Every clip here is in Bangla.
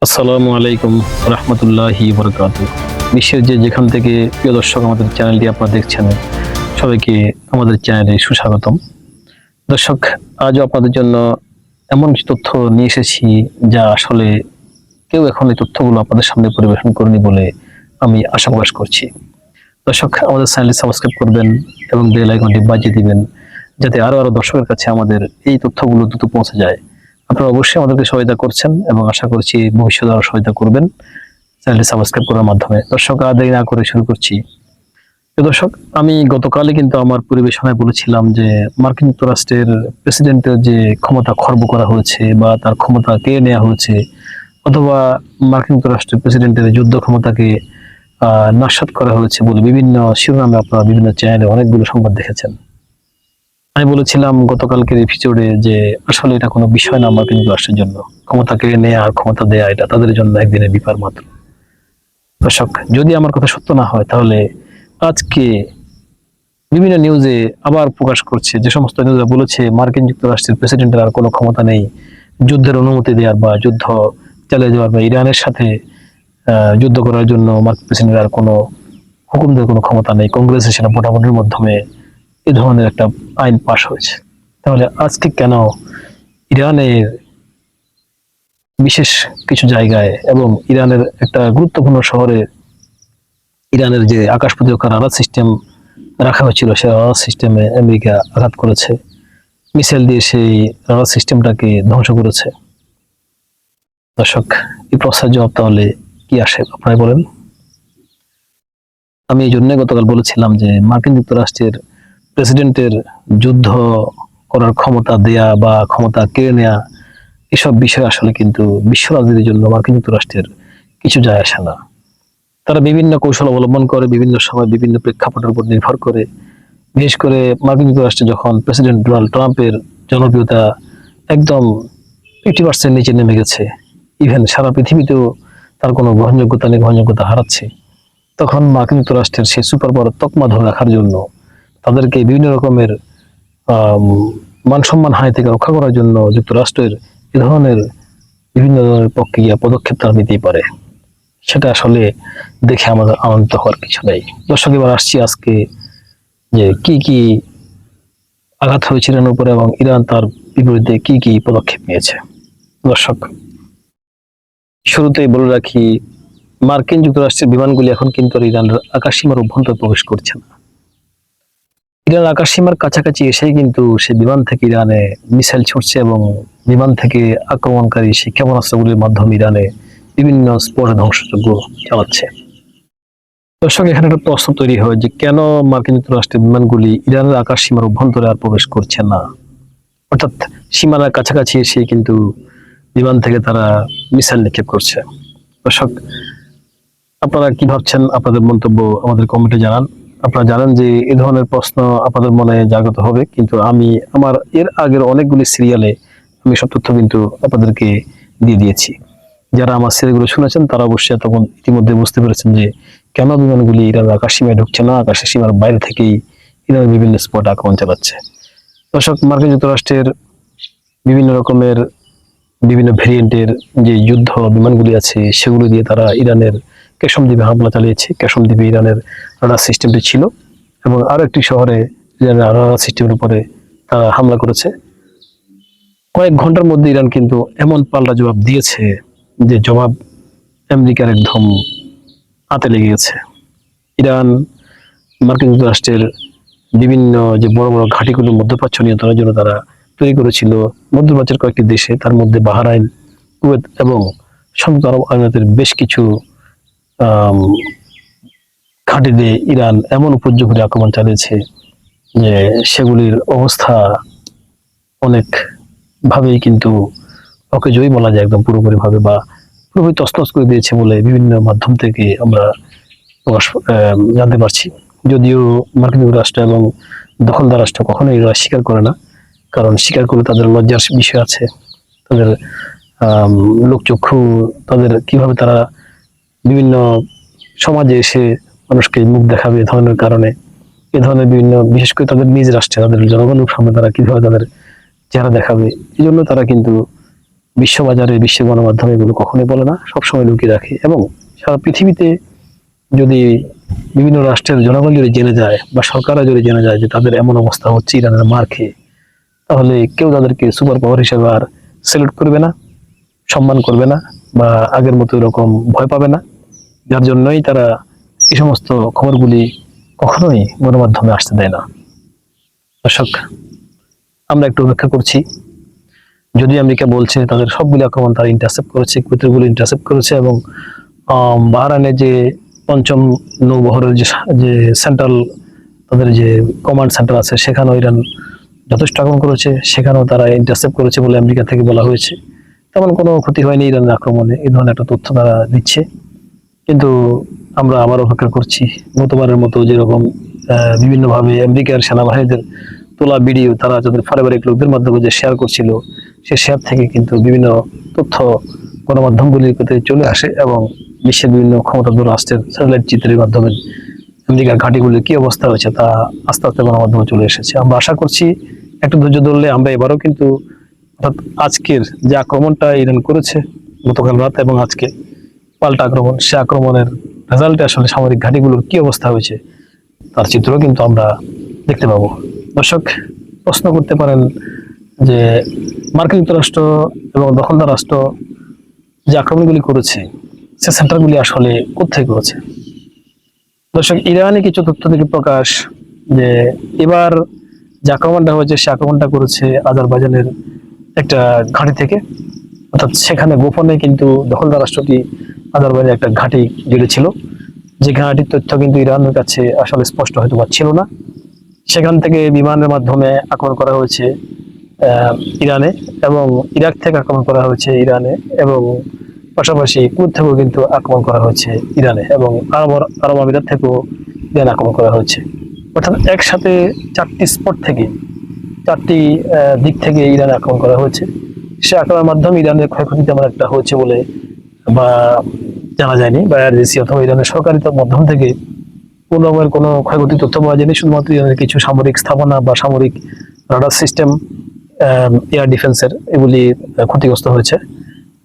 আসসালামু আলাইকুম রহমতুল্লাহি বরকাতু। বিশ্বের যেখান থেকে প্রিয় দর্শক আমাদের চ্যানেলটি আপনারা দেখছেন, সবাইকে আমাদের চ্যানেলে সুস্বাগতম। দর্শক, আজও আপনাদের জন্য এমন কিছু তথ্য নিয়ে এসেছি যা আসলে কেউ এখন এই তথ্যগুলো আপনাদের সামনে পরিবেশন করেনি বলে আমি আশা প্রকাশ করছি। দর্শক, আমাদের চ্যানেলটি সাবস্ক্রাইব করবেন এবং বেল আইকনটি বাজিয়ে দিবেন, যাতে আরো দর্শকের কাছে আমাদের এই তথ্যগুলো দ্রুত পৌঁছে যায়। আপনারা অবশ্যই আমাদেরকে সহায়তা করছেন এবং আশা করছি ভবিষ্যতে আরো সহায়তা করবেন চ্যানেলটি সাবস্ক্রাইব করার মাধ্যমে। দর্শক, আর দেরি না করে শুরু করছি। দর্শক, আমি গতকালই কিন্তু আমার পরিবেশনায় বলেছিলাম যে মার্কিন যুক্তরাষ্ট্রের প্রেসিডেন্টের যে ক্ষমতা খর্ব করা হয়েছে বা তার ক্ষমতা কেড়ে নেওয়া হয়েছে, অথবা মার্কিন যুক্তরাষ্ট্রের প্রেসিডেন্টের যুদ্ধ ক্ষমতাকে নস্যাৎ করা হয়েছে বলে বিভিন্ন শিরোনামে আপনারা বিভিন্ন চ্যানেলে অনেকগুলো সংবাদ দেখেছেন। আমি বলেছিলাম গতকালকের এপিসোডে যে আসলে এটা কোনো বিষয় না মার্কিন যুক্তরাষ্ট্রের জন্য। ক্ষমতা কেড়ে নেওয়া আর ক্ষমতা দেয়া এটা তাদের জন্য একদিনের বিপার মাত্র। দর্শক, যদি আমার কথা সত্য না হয় তাহলে আজকে বিভিন্ন নিউজে আবার প্রকাশ করছে, যে সমস্ত নিউজে বলেছে মার্কিন যুক্তরাষ্ট্রের প্রেসিডেন্টের আর কোনো ক্ষমতা নেই যুদ্ধের অনুমতি দেওয়ার বা যুদ্ধ চালিয়ে যাওয়ার বা ইরানের সাথে যুদ্ধ করার জন্য মার্কিন প্রেসিডেন্টের আর কোনো হুকুম দেওয়ার কোনো ক্ষমতা নেই। কংগ্রেসে সেটা ভোটাভুটির মাধ্যমে এ ধরনের একটা আইন পাশ হয়েছে। তাহলে আজকে কেন ইরানের বিশেষ কিছু জায়গায় এবং ইরানের একটা গুরুত্বপূর্ণ শহরে ইরানের যে আকাশ প্রতিরক্ষা রাডার সিস্টেম রাখা হয়েছিল, সেই রাডার সিস্টেমে আমেরিকা আঘাত করেছে, মিসাইল দিয়ে সেই রাডার সিস্টেমটাকে ধ্বংস করেছে। দর্শক, এই প্রশ্নের জবাব তাহলে কি আসে আপনারা বলেন? আমি এই জন্য গতকাল বলেছিলাম যে মার্কিন যুক্তরাষ্ট্রের প্রেসিডেন্টের যুদ্ধ করার ক্ষমতা দেয়া বা ক্ষমতা কেড়ে নেয়া, এসব বিষয় আসলে কিন্তু বিশ্ব রাজনীতির জন্য মার্কিন যুক্তরাষ্ট্রের কিছু যায় আসে না। তারা বিভিন্ন কৌশল অবলম্বন করে, বিভিন্ন সময় বিভিন্ন প্রেক্ষাপটের উপর নির্ভর করে। বিশেষ করে মার্কিন যুক্তরাষ্ট্রে যখন প্রেসিডেন্ট ডোনাল্ড ট্রাম্পের জনপ্রিয়তা একদম 50% নিচে নেমে গেছে, ইভেন সারা পৃথিবীতেও তার কোনো গ্রহণযোগ্যতা হারাচ্ছে, তখন মার্কিন যুক্তরাষ্ট্রের সেই সুপার পাওয়ার তকমা ধরে রাখার জন্য তাদেরকে বিভিন্ন রকমের মান সম্মান হানি থেকে রক্ষা করার জন্য যুক্তরাষ্ট্রের এ ধরনের বিভিন্ন ধরনের প্রক্রিয়া পদক্ষেপ তারা নিতেই পারে। সেটা আসলে দেখে আমাদের আনন্দিত হওয়ার কিছু নেই। দর্শক, এবার আসছি আজকে যে কি কি আঘাত হয়েছিল ইরানের উপরে এবং ইরান তার বিপরীতে কি কি পদক্ষেপ নিয়েছে। দর্শক, শুরুতেই বলে রাখি, মার্কিন যুক্তরাষ্ট্রের বিমানগুলি এখন কিন্তু আর ইরানের আকাশসীমার অভ্যন্তরে প্রবেশ করছে না। ইরান আকাশসীমার কাছাকাছি এসেই কিন্তু সে বিমান থেকে ইরানে মিসাইল ছুটছে এবং বিমান থেকে আক্রমণকারী সেই ক্ষেপণাস্ত্রগুলির মাধ্যমে ইরানে বিভিন্ন স্পটে ধ্বংসযজ্ঞ চালাচ্ছে। দর্শক, এখানে একটা প্রশ্ন তৈরি হয় যে কেন মার্কিন যুক্তরাষ্ট্রের বিমানগুলি ইরানের আকাশ সীমার অভ্যন্তরে আর প্রবেশ করছে না, অর্থাৎ সীমানার কাছাকাছি এসে কিন্তু বিমান থেকে তারা মিসাইল নিক্ষেপ করছে। দর্শক, আপনারা কি ভাবছেন? আপনাদের মন্তব্য আমাদের কমেন্টে জানান। আপনারা জানেন যে এই ধরনের প্রশ্ন আপনাদের মনে জাগ্রত হবে, কিন্তু আমি আমার এর আগের অনেকগুলি সিরিয়ালে আমি সব তথ্য কিন্তু আপনাদেরকে দিয়ে দিয়েছি। যারা আমার সিরিয়ালগুলো শুনেছেন তারা অবশ্যই তখন ইতিমধ্যে বুঝতে পেরেছেন যে কেন বিমানগুলি ইরানের আকাশ সীমায় ঢুকছে না, আকাশের সীমার বাইরে থেকেই ইরানের বিভিন্ন স্পট আক্রমণ চালাচ্ছে। দর্শক, মার্কিন যুক্তরাষ্ট্রের বিভিন্ন রকমের বিভিন্ন ভেরিয়েন্টের যে যুদ্ধ বিমানগুলি আছে সেগুলো দিয়ে তারা ইরানের কেশম দ্বীপে হামলা চালিয়েছে। কেশম দ্বীপে ইরানের রাডার সিস্টেমটি ছিল এবং আরো একটি শহরে ইরানের রাডার সিস্টেমের উপরে তারা হামলা করেছে। কয়েক ঘন্টার মধ্যে ইরান কিন্তু এমন পাল্টা জবাব দিয়েছে যে জবাব আমেরিকার একদম হাতে লেগে গেছে। ইরান মার্কিন যুক্তরাষ্ট্রের বিভিন্ন যে বড় বড় ঘাঁটিগুলো মধ্যপ্রাচ্য নিয়ন্ত্রণের জন্য তারা তৈরি করেছিল মধ্যপ্রাচ্যের কয়েকটি দেশে, তার মধ্যে বাহরাইন, কুয়েত এবং সংযুক্ত আরব আমিরাতের বেশ কিছু ঘাঁটিতে ইরান এমন উপযোগী আক্রমণ চালিয়েছে যে সেগুলির অবস্থা অনেক ভাবেই কিন্তু অকেজোই বলা যায়, একদম পুরোপুরি ভাবে বা পুরোপুরি তছনছ করে দিয়েছে বলে বিভিন্ন মাধ্যম থেকে আমরা জানতে পারছি। যদিও মার্কিন যুক্তরাষ্ট্র এবং দখলদার রাষ্ট্র কখনোই এরা স্বীকার করে না, কারণ স্বীকার করলে তাদের লজ্জার বিষয় আছে। তাদের লোকচক্ষু, তাদের কিভাবে তারা বিভিন্ন সমাজে এসে মানুষকে মুখ দেখাবে এ ধরনের কারণে, এ ধরনের বিভিন্ন বিশেষ করে তাদের নিজ রাষ্ট্রে তাদের জনগণের সামনে তারা কিভাবে তাদের চেহারা দেখাবে, এই জন্য তারা কিন্তু বিশ্ববাজারে, বিশ্ব গণমাধ্যমে এগুলো কখনোই বলে না, সবসময় লুকিয়ে রাখে। এবং সারা পৃথিবীতে যদি বিভিন্ন রাষ্ট্রের জনগণ যদি জেনে যায় বা সরকাররা যদি জেনে যায় যে তাদের এমন অবস্থা হচ্ছে ইরানের মার খেয়ে, তাহলে কেউ তাদেরকে সুপার পাওয়ার হিসেবে আর স্যালুট করবে না, সম্মান করবে না, বা আগের মতো এরকম ভয় পাবে না। যার জন্যই তারা এই সমস্ত খবরগুলি কখনোই গণমাধ্যমে আসতে দেয় না। দর্শক, আমরা একটু অপেক্ষা করছি। যদি আমেরিকা বলছে তাদের সবগুলি আক্রমণ তারা ইন্টারসেপ্ট করেছে, কুয়েতগুলো ইন্টারসেপ্ট করেছে, এবং বাহরাইনের যে পঞ্চম নৌবহরের যে সেন্ট্রাল তাদের যে কমান্ড সেন্টার আছে সেখানেও ইরান যথেষ্ট আক্রমণ করেছে, সেখানেও তারা ইন্টারসেপ্ট করেছে বলে আমেরিকা থেকে বলা হয়েছে। তেমন কোনো ক্ষতি হয়নি ইরানের আক্রমণে, এই ধরনের একটা তথ্য তারা দিচ্ছে। কিন্তু আমরা আবার অপেক্ষা করছি। গতবারের মতো যেরকম বিভিন্নভাবে আমেরিকার সেনাবাহিনীদের তোলা ভিডিও তারা যাদের পারিবারিক লোকদের মাধ্যমে যে শেয়ার করছিল, সে শেয়ার থেকে কিন্তু বিভিন্ন তথ্য গণমাধ্যমগুলিতে চলে আসে, এবং বিশ্বের বিভিন্ন ক্ষমতাধর রাষ্ট্রের স্যাটেলাইট চিত্রের মাধ্যমে আমেরিকার ঘাঁটিগুলির কি অবস্থা হয়েছে তা আস্তে আস্তে গণমাধ্যমে চলে এসেছে। আমরা আশা করছি একটু ধৈর্য ধরলে আমরা এবারও কিন্তু, অর্থাৎ আজকের যে আক্রমণটা ইরান করেছে গতকাল রাত এবং আজকে পাল্টা আক্রমণ, সে আক্রমণের রেজাল্টে আসলে সামরিক ঘাঁটিগুলোর কি অবস্থা হয়েছে তার চিত্র কিন্তু আমরা দেখতে পাবো। দর্শক, প্রশ্ন করতে পারেন যে মার্কিন যুক্তরাষ্ট্র এবং দখলদার রাষ্ট্র যে আক্রমণগুলি করেছে সে সেন্টারগুলি আসলে কোথায় করেছে। দর্শক, ইরানি কিছু তথ্য থেকে প্রকাশ যে এবার যে আক্রমণটা হয়েছে সে আক্রমণটা করেছে আজারবাইজানের একটা ঘাঁটি থেকে, অর্থাৎ সেখানে গোপনে কিন্তু দখলদার রাষ্ট্রটি আজারবাইজানের একটা ঘাঁটি জুড়ে ছিল, যে ঘাঁটির তথ্য কিন্তু ইরানের কাছে আসলে স্পষ্ট হয়তো ছিল না। সেখান থেকে বিমানের মাধ্যমে আক্রমণ করা হয়েছে ইরানে, এবং ইরাক থেকে আক্রমণ করা হয়েছে ইরানে, এবং পাশাপাশি কুয়েত থেকেও কিন্তু আক্রমণ করা হয়েছে ইরানে, এবং আরব আমিরাত থেকেও ইরান আক্রমণ করা হয়েছে। অর্থাৎ একসাথে চারটি স্পট থেকে, চারটি দিক থেকে ইরানে আক্রমণ করা হয়েছে। সে আক্রমণের মাধ্যমে ইরানের ক্ষয়ক্ষতি তেমন একটা হয়েছে বলে বা জানা যায়নি, বা আরজিসি অথবা ইরানের সরকারি মাধ্যম থেকে কোনো রকমের কোনো ক্ষয়ক্ষতি তথ্য পাওয়া যায়নি। শুধুমাত্র ইরানের কিছু সামরিক স্থাপনা বা সামরিক রাডার সিস্টেম, এয়ার ডিফেন্সের এগুলি ক্ষতিগ্রস্ত হয়েছে।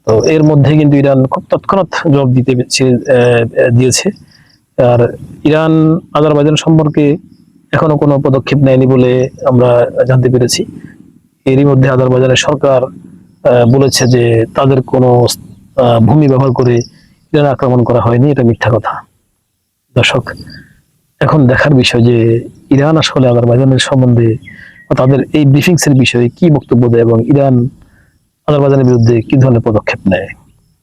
তো এর মধ্যে কিন্তু ইরান খুব তৎক্ষণাৎ জবাব দিয়েছে। আর ইরান আজারবাইজান সম্পর্কে এখনো কোনো পদক্ষেপ নেয়নি বলে আমরা জানতে পেরেছি। এরই মধ্যে আজারবাইজানের সরকার বলেছে যে তাদের কোনো ভূমি ব্যবহার করে ইরান আক্রমণ করা হয়নি, এটা মিথ্যা কথা। দর্শক, এখন দেখার বিষয় যে ইরান আসলে আজারবাইজানের সম্বন্ধে তাদের এই ব্রিফিংস এর বিষয়ে কি বক্তব্য দেয়, এবং ইরান আজারবাইজানের বিরুদ্ধে কি ধরনের পদক্ষেপ নেয়।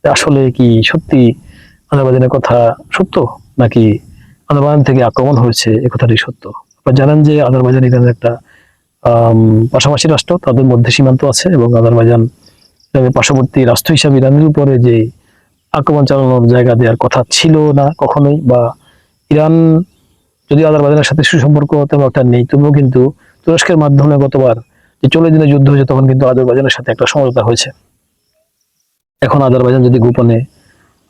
আসলে কি সত্যি আজারবাইজানের কথা সত্য, নাকি আজারবাইজান থেকে আক্রমণ হয়েছে এ কথাটি সত্য? আপনারা জানেন যে আজারবাইজান ইরানের একটা পাশাপাশি রাষ্ট্র, তাদের মধ্যে সীমান্ত আছে, এবং আজারবাইজান ইরানের পার্শ্ববর্তী রাষ্ট্র হিসাবে ইরানের উপরে যে আক্রমণ চালানোর জায়গা দেওয়ার কথা ছিল না কখনোই, বা ইরান যদি আজারবাইজানের সাথে সুসম্পর্ক তেমন একটা নেই, তবুও কিন্তু তুরস্কের মাধ্যমে গতবার যে 40 দিনের যুদ্ধ হয়েছে তখন কিন্তু আজারবাইজানের সাথে একটা সমঝোতা হয়েছে। এখন আজারবাইজান যদি গোপনে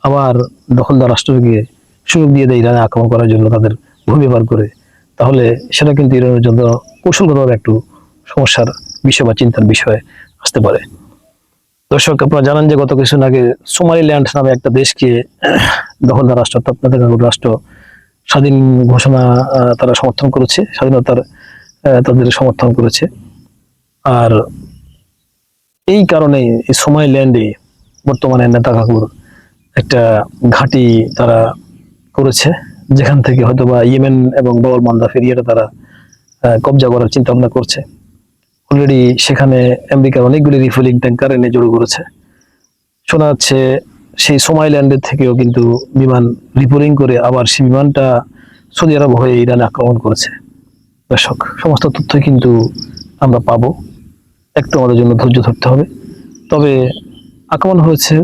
আবার দখলদার রাষ্ট্রকে সুযোগ দিয়ে দেয় ইরানে আক্রমণ করার জন্য তাদের ভূমি ব্যবহার করে, তাহলে সেটা কিন্তু ইরানের জন্য কৌশলগতভাবে একটু সমস্যার বিষয় বা চিন্তার বিষয় আসতে পারে। দর্শক, আপনারা জানেন যে গত কিছুদিন আগে সোমালিল্যান্ড নামে একটা দেশকে দখলদার রাষ্ট্র অর্থাৎ নেতানিয়াহুর রাষ্ট্র স্বাধীন ঘোষণা তারা সমর্থন করেছে, স্বাধীনতার তাদের সমর্থন করেছে। আর এই কারণে এই সোমালিল্যান্ডে বর্তমানে নেতানিয়াহুর একটা ঘাঁটি তারা করেছে, যেখান থেকে হয়তোবা ইয়েমেন এবং বাবুল মান্দাব এরিয়াটা তারা কবজা করার চিন্তা ভাবনা করছে। অলরেডি সেখানে আমেরিকার অনেকগুলি রিফুয়েলিং ট্যাঙ্কার এনে জড়ো করেছে। শোনা যাচ্ছে সেই সোমালিল্যান্ডের থেকেও কিন্তু বিমান রিপোর্টিং করে আবার সেই বিমানটা সৌদি আরব হয়ে ইরানে আক্রমণ করেছে। দর্শক, সমস্ত তথ্যই কিন্তু আমরা পাবো, একটু আমাদের জন্য ধৈর্য ধরতে হবে। তবে আক্রমণ হয়েছে,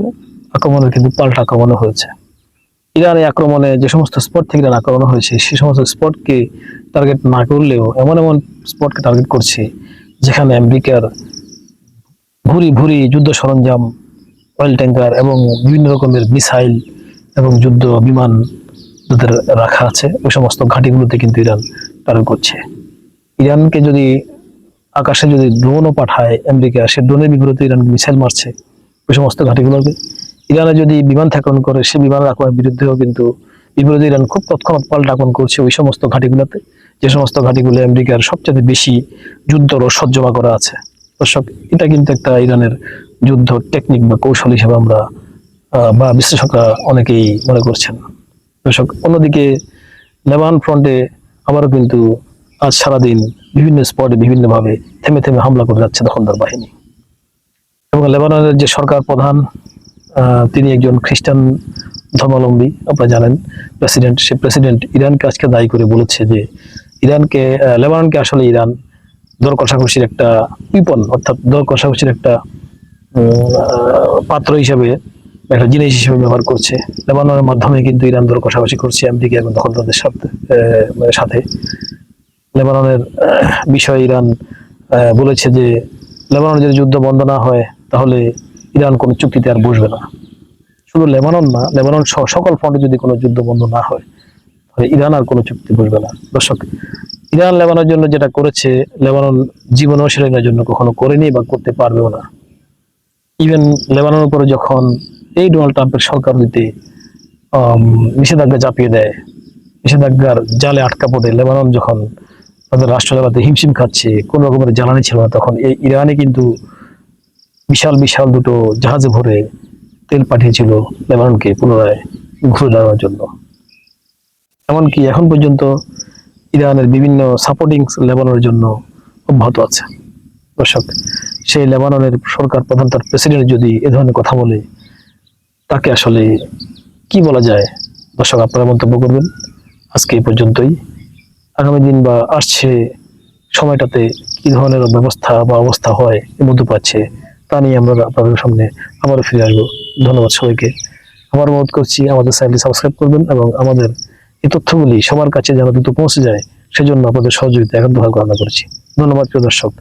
আক্রমণের কিন্তু পাল্টা আক্রমণও হয়েছে। ইরানে আক্রমণে যে সমস্ত স্পট থেকে ইরান আক্রমণ হয়েছে সেই সমস্ত স্পটকে টার্গেট না করলেও এমন এমন স্পটকে টার্গেট করছে যেখানে আমেরিকার ভুরি ভুরি যুদ্ধ সরঞ্জাম, অয়েল ট্যাঙ্কার এবং বিভিন্ন রকমের মিসাইল এবং যুদ্ধ বিমান যাদের রাখা আছে, ওই সমস্ত ঘাঁটিগুলোতে কিন্তু ইরান টার্গেট করছে। ইরানকে যদি আকাশে যদি ড্রোনও পাঠায় আমেরিকা, সে ড্রোনের বিপরীতে ইরান মিসাইল মারছে, ওই সমস্ত ঘাঁটিগুলোকে। ইরানে যদি বিমান আক্রমণ করে, সে বিমানের আক্রমণের বিরুদ্ধেও কিন্তু বিপরীতে ইরান খুব তৎক্ষণাৎ পাল্টা আক্রমণ করছে ওই সমস্ত ঘাঁটিগুলোতে, যে সমস্ত ঘাঁটিগুলো আমেরিকার সবচেয়ে বেশি যুদ্ধ রসদ জমা করা আছে। দর্শক, এটা কিন্তু একটা ইরানের যুদ্ধ টেকনিক বা কৌশল হিসেবে আমরা বা বিশ্লেষকরা অনেকেই মনে করছেন। দর্শক, অন্যদিকে লেবানন ফ্রন্টে আবারও কিন্তু আজ সারাদিন বিভিন্ন স্পটে বিভিন্নভাবে থেমে থেমে হামলা করে যাচ্ছে দখলদার বাহিনী। এবং লেবাননের যে সরকার প্রধান, তিনি একজন খ্রিস্টান ধর্মাবলম্বী, আপনারা জানেন প্রেসিডেন্ট। সে প্রেসিডেন্ট ইরানকে আজকে দায়ী করে বলেছে যে লেবাননকে আসলে ইরান দর কষাকষির একটা উইপন, অর্থাৎ দর কষাকষির একটা পাত্র হিসেবে, একটা জিনিস হিসেবে ব্যবহার করছে। লেবাননের মাধ্যমে কিন্তু ইরান দর কষাকষি করছে আমেরিকা এবং দখলদারদের সাথে। লেবাননের বিষয়ে ইরান বলেছে যে লেবাননের যদি যুদ্ধ বন্ধ না হয় তাহলে ইরান কোনো চুক্তিতে আর বসবে না। শুধু লেবানন না, লেবানন সহ সকল ফ্রন্টে যদি কোনো যুদ্ধ বন্ধ না হয় তাহলে ইরান আর কোনো চুক্তি বসবে না। দর্শক, ইরান লেবাননের জন্য যেটা করেছে, লেবানন জীবনেও সেটা ইরানের জন্য কখনো করেনি বা করতে পারবেও না। ইভেন লেবাননের উপরে যখন এই ডোনাল্ড ট্রাম্পের সরকার যদি নিষেধাজ্ঞা চাপিয়ে দেয়, নিষেধাজ্ঞার জালে আটকা পড়ে লেবানন যখন তাদের রাষ্ট্র চালাতে হিমশিম খাচ্ছে, কোন রকমের জ্বালানি ছিল না, তখন এই ইরানে কিন্তু বিশাল বিশাল দুটো জাহাজে ভরে তেল পাঠিয়েছিল লেবাননকে পুনরায় ঘুরে দাঁড়ানোর জন্য। এমনকি এখন পর্যন্ত ইরানের বিভিন্ন সাপোর্টিং লেবাননের জন্য অব্যাহত আছে। দর্শক, সেই লেবাননের সরকার প্রধান, তার প্রেসিডেন্ট যদি এ ধরনের কথা বলে, তাকে আসলে কি বলা যায়? দর্শক, আপনারা মন্তব্য করবেন। আজকে এই পর্যন্তই। আগামী দিন বা আসছে সময়টাতে কি ধরনের ব্যবস্থা বা অবস্থা হয় মধ্যপ্রাচ্যে, তা নিয়ে আমরা আপনাদের সামনে আবারও ফিরে আসবো। ধন্যবাদ সবাইকে। আবার অনুরোধ করছি, আমাদের চ্যানেলটি সাবস্ক্রাইব করবেন এবং আমাদের এই তথ্যগুলি সবার কাছে যেন দ্রুত পৌঁছে যায়, সেজন্য আপনাদের সহযোগিতা একান্তভাবে কামনা করছি। ধন্যবাদ প্রিয় দর্শক।